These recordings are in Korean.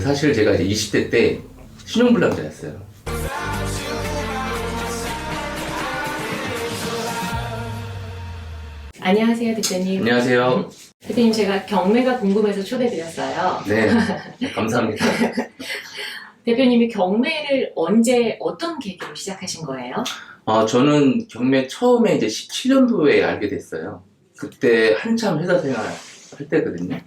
사실 제가 이제 20대 때 신용불량자였어요. 안녕하세요, 대표님. 안녕하세요. 대표님, 제가 경매가 궁금해서 초대드렸어요. 네, 감사합니다. 대표님이 경매를 언제, 어떤 계기로 시작하신 거예요? 저는 경매 처음에 이제 17년도에 알게 됐어요. 그때 한참 회사 생활 할 때거든요.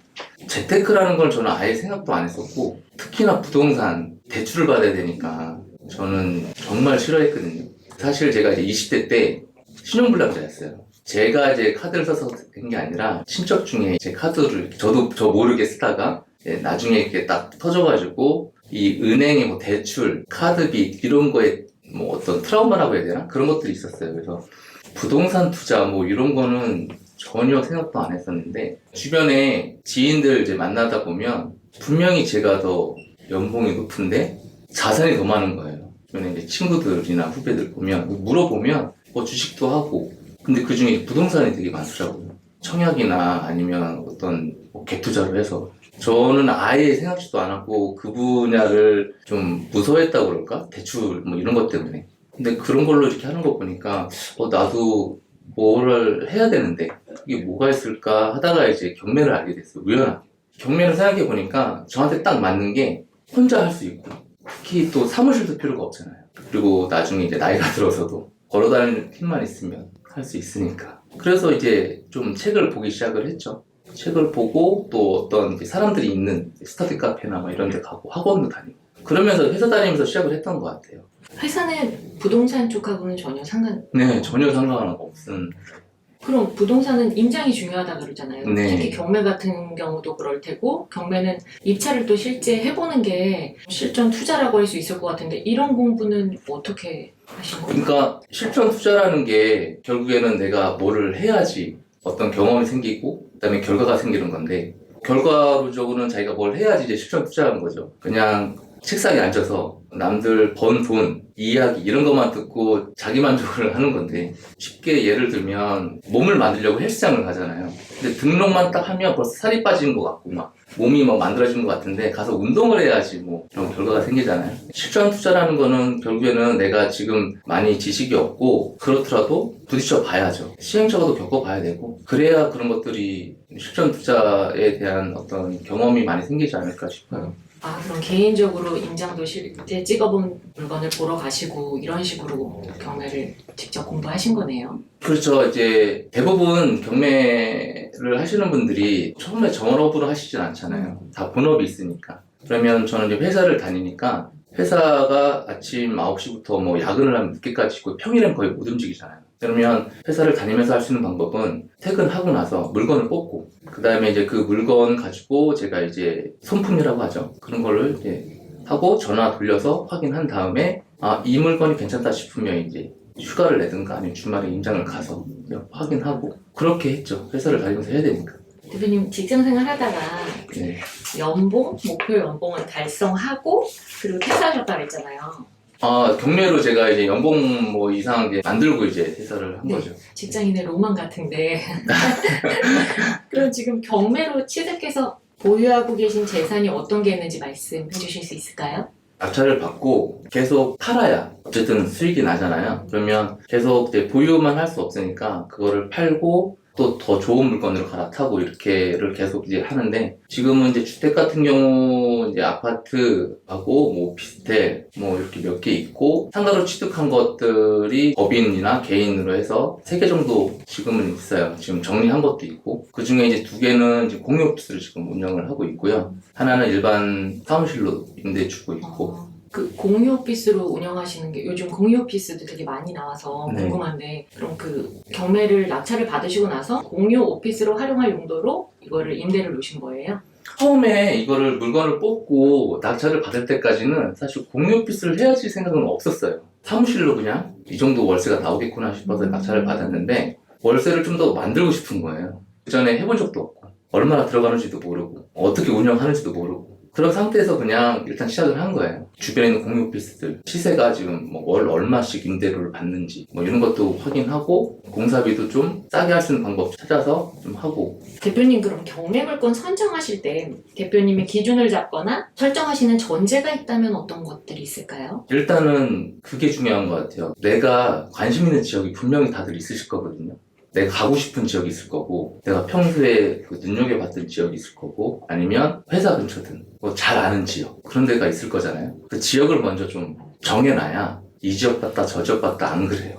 재테크라는 걸 저는 아예 생각도 안 했었고, 특히나 부동산 대출을 받아야 되니까 저는 정말 싫어했거든요. 사실 제가 이제 20대 때 신용불량자였어요. 제가 이제 카드를 써서 된 게 아니라 친척 중에 제 카드를 저도 저 모르게 쓰다가 나중에 이렇게 딱 터져가지고 이 은행의 뭐 대출, 카드비 이런 거에 뭐 어떤 트라우마라고 해야 되나? 그런 것들이 있었어요. 그래서 부동산 투자 뭐 이런 거는 전혀 생각도 안 했었는데 주변에 지인들 이제 만나다 보면 분명히 제가 더 연봉이 높은데 자산이 더 많은 거예요. 주변에 이제 친구들이나 후배들 보면 물어보면 뭐 주식도 하고 근데 그 중에 부동산이 되게 많더라고요. 청약이나 아니면 어떤 뭐 갭 투자를 해서 저는 아예 생각지도 않았고 그 분야를 좀 무서워했다고 그럴까? 대출 뭐 이런 것 때문에. 근데 그런 걸로 이렇게 하는 거 보니까 나도 뭐를 해야 되는데 이게 뭐가 있을까 하다가 이제 경매를 알게 됐어요. 우연하게. 경매를 생각해 보니까 저한테 딱 맞는 게 혼자 할 수 있고 특히 또 사무실도 필요가 없잖아요. 그리고 나중에 이제 나이가 들어서도 걸어다니는 팁만 있으면 할 수 있으니까. 그래서 이제 좀 책을 보기 시작을 했죠. 책을 보고 또 어떤 이제 사람들이 있는 스터디 카페나 뭐 이런 데 가고 학원도 다니고 그러면서 회사 다니면서 시작을 했던 것 같아요. 회사는 부동산 쪽하고는 전혀 네, 전혀 상관없은. 그럼 부동산은 임장이 중요하다 그러잖아요. 네. 특히 경매 같은 경우도 그럴 테고, 경매는 입찰을 또 실제 해보는 게 실전 투자라고 할 수 있을 것 같은데, 이런 공부는 어떻게 하신 거예요? 그러니까 실전 투자라는 게 결국에는 내가 뭐를 해야지 어떤 경험이 생기고 그다음에 결과가 생기는 건데 결과론적으로는 자기가 뭘 해야지 이제 실전 투자하는 거죠. 그냥 책상에 앉아서 남들 번 돈, 이야기 이런 것만 듣고 자기 만족을 하는 건데 쉽게 예를 들면 몸을 만들려고 헬스장을 가잖아요. 근데 등록만 딱 하면 벌써 살이 빠지는 것 같고 막 몸이 뭐 만들어지는 것 같은데 가서 운동을 해야지 뭐 그런 결과가 생기잖아요. 실전 투자라는 거는 결국에는 내가 지금 많이 지식이 없고 그렇더라도 부딪혀 봐야죠. 시행착오도 겪어봐야 되고 그래야 그런 것들이 실전 투자에 대한 어떤 경험이 많이 생기지 않을까 싶어요. 아, 그럼 개인적으로 임장도 실제 찍어본 물건을 보러 가시고 이런 식으로 경매를 직접 공부하신 거네요. 그렇죠. 이제 대부분 경매를 하시는 분들이 처음에 전업으로 하시진 않잖아요. 다 본업이 있으니까. 그러면 저는 이제 회사를 다니니까 회사가 아침 9시부터 뭐 야근을 하면 늦게까지 있고 평일엔 거의 못 움직이잖아요. 그러면 회사를 다니면서 할 수 있는 방법은 퇴근하고 나서 물건을 뽑고 그 다음에 이제 그 물건 가지고 제가 이제 손품이라고 하죠. 그런 거를 이제 하고 전화 돌려서 확인한 다음에 이 물건이 괜찮다 싶으면 이제 휴가를 내든가 아니면 주말에 임장을 가서 확인하고 그렇게 했죠. 회사를 다니면서 해야 되니까. 대표님 직장생활 하다가 네. 목표 연봉을 달성하고 그리고 퇴사하셨다고 했잖아요. 경매로 제가 이제 연봉 뭐 이상 이제 만들고 이제 퇴사를 한 네. 거죠. 직장인의 로망 같은데. 그럼 지금 경매로 취득해서 보유하고 계신 재산이 어떤 게 있는지 말씀해 주실 수 있을까요? 낙찰을 받고 계속 팔아야 어쨌든 수익이 나잖아요. 그러면 계속 이제 보유만 할 수 없으니까 그거를 팔고 또 더 좋은 물건으로 갈아타고 이렇게를 계속 이제 하는데 지금은 이제 주택 같은 경우 이제 아파트하고 뭐 오피스텔 뭐 이렇게 몇 개 있고 상가로 취득한 것들이 법인이나 개인으로 해서 3개 정도 지금은 있어요. 지금 정리한 것도 있고 그 중에 이제 2개는 이제 공유 오피스를 지금 운영을 하고 있고요. 하나는 일반 사무실로 임대 주고 있고 그 공유 오피스로 운영하시는 게 요즘 공유 오피스도 되게 많이 나와서 네. 궁금한데 그럼 그 경매를 낙찰을 받으시고 나서 공유 오피스로 활용할 용도로 이거를 임대를 놓으신 거예요? 처음에 이거를 물건을 뽑고 낙찰을 받을 때까지는 사실 공유 오피스를 해야지 생각은 없었어요. 사무실로 그냥 이 정도 월세가 나오겠구나 싶어서 낙찰을 받았는데 월세를 좀 더 만들고 싶은 거예요. 그 전에 해본 적도 없고 얼마나 들어가는지도 모르고 어떻게 운영하는지도 모르고 그런 상태에서 그냥 일단 시작을 한 거예요. 주변에 있는 공유 오피스들 시세가 지금 뭐 월 얼마씩 임대료를 받는지 뭐 이런 것도 확인하고 공사비도 좀 싸게 할 수 있는 방법 찾아서 좀 하고. 대표님 그럼 경매 물건 선정하실 때 대표님의 기준을 잡거나 설정하시는 전제가 있다면 어떤 것들이 있을까요? 일단은 그게 중요한 것 같아요. 내가 관심 있는 지역이 분명히 다들 있으실 거거든요. 내가 가고 싶은 지역이 있을 거고, 내가 평소에 그 눈여겨봤던 지역이 있을 거고, 아니면 회사 근처든 뭐 잘 아는 지역, 그런 데가 있을 거잖아요. 그 지역을 먼저 좀 정해놔야 이 지역 봤다 저 지역 봤다 안 그래요.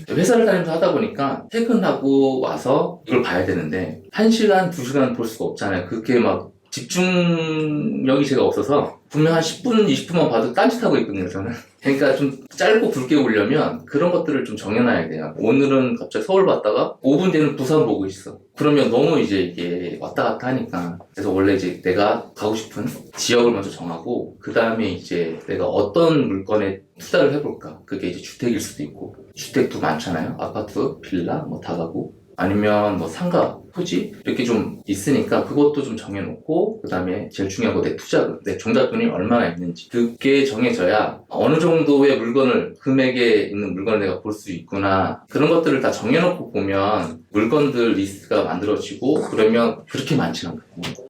회사를 다니면서 하다 보니까 퇴근하고 와서 이걸 봐야 되는데 1시간, 2시간 볼 수가 없잖아요. 그렇게 막 집중력이 제가 없어서 분명 한 10분, 20분만 봐도 딴짓하고 있거든요, 저는. 그러니까 좀 짧고 굵게 보려면 그런 것들을 좀 정해놔야 돼요. 오늘은 갑자기 서울 봤다가 5분 뒤에는 부산 보고 있어. 그러면 너무 이제 이게 왔다 갔다 하니까. 그래서 원래 이제 내가 가고 싶은 지역을 먼저 정하고, 그 다음에 이제 내가 어떤 물건에 투자를 해볼까. 그게 이제 주택일 수도 있고, 주택도 많잖아요. 아파트, 빌라, 뭐 다가구. 아니면 뭐 상가, 토지 이렇게 좀 있으니까 그것도 좀 정해놓고, 그 다음에 제일 중요한 거 내 투자금, 내 종잣돈이 얼마나 있는지 그게 정해져야 어느 정도의 물건을, 금액에 있는 물건을 내가 볼 수 있구나, 그런 것들을 다 정해놓고 보면 물건들 리스트가 만들어지고, 그러면 그렇게 많지는 않거든요.